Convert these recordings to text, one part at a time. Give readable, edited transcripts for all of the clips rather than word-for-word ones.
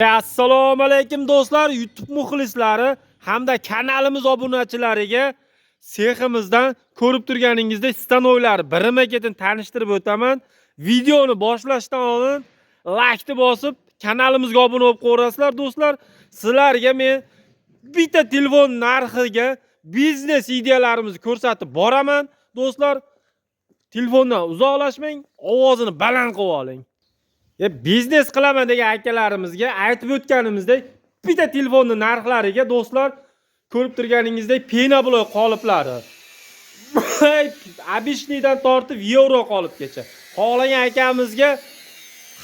Assalomu alaykum do'stlar, YouTube muxlislari hamda kanalimiz obunachilariga seximizdan ko'rib turganingizdek stanoylar birma-ketin tanishtirib o'taman. Videoni boshlashdan oldin like bosib, kanalimizga obuna bo'lib qo'yasizlar do'stlar. Sizlarga men bitta telefon narxiga biznes ideyalarimizni ko'rsatib boraman. Do'stlar, telefondan uzoqlashmang, ovozini baland qilib oling. Biznes qilaman degan akalarimizga aytib o'tganimizdek bitta telefonni narxlariga do'stlar ko'rib turganingizdek penabloy qoliplari обычныйdan tortib yevro qolipgacha xohlagan akamizga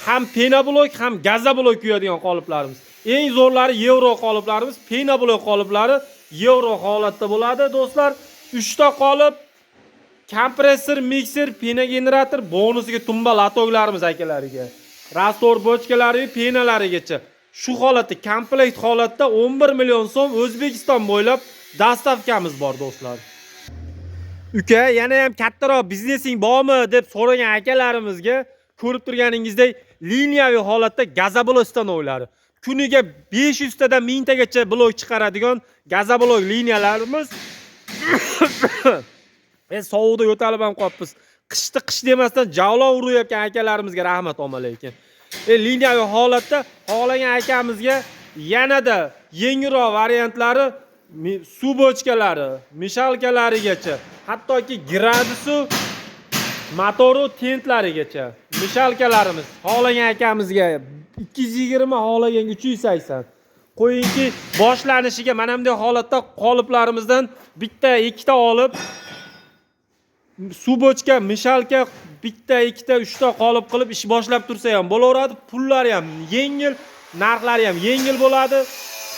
ham penabloy ham gazabloy kuyadigan qoliplarimiz. Eng zo'rlari yevro qoliplarimiz, penabloy qoliplari yevro holatda bo'ladi do'stlar. 3 ta qolip, kompressor, mikser, pena generator, bonusiga tumba latoglarimiz akalariga. Rastor bochkalari, penalarigacha shu holatda komplekt holatda 11 million so'm O'zbekiston bo'ylab dastavkamiz bor do'stlar. Uka, yana ham kattaroq biznesing bormi deb so'ragan akalarimizga ko'rib turganingizdek liniyaviy holatda gazabloy stanoylari. Kuniga 500 tadan 1000 tagacha blok chiqaradigan gazabloy liniyalarimiz. Sovuqda yo'talib ham qolibmiz. Qishda qish demasdan javlon urayotgan akalarimizga rahmat omalaykin. Liniyaviy holatda xohlagan akamizga yanada yengilroq variantlari suv bochkalari, mishalkalarigacha, hattoki gradusu, motoru tentlarigacha mishalkalarimiz xohlagan akamizga 220, xohlagan 380. Qo'yingki, boshlanishiga mana bunday holatda qoliplarimizdan bitta, ikkita olib suv bochka, mishalka bitta, ikkita, 3 ta qolip qilib ish boshlab tursa ham bo'laveradi. Pullari ham yengil, narxlari ham yengil bo'ladi.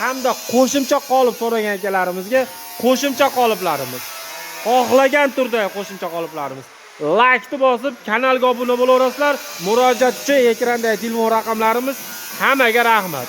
Hamda qo'shimcha qolip so'ragan akalarimizga qo'shimcha qoliplarimiz. Xohlagan turda qo'shimcha qoliplarimiz. Like bosib, kanalga obuna bo'laverasizlar. Murojaat uchun ekrandagi telefon raqamlarimiz. Hammaga rahmat.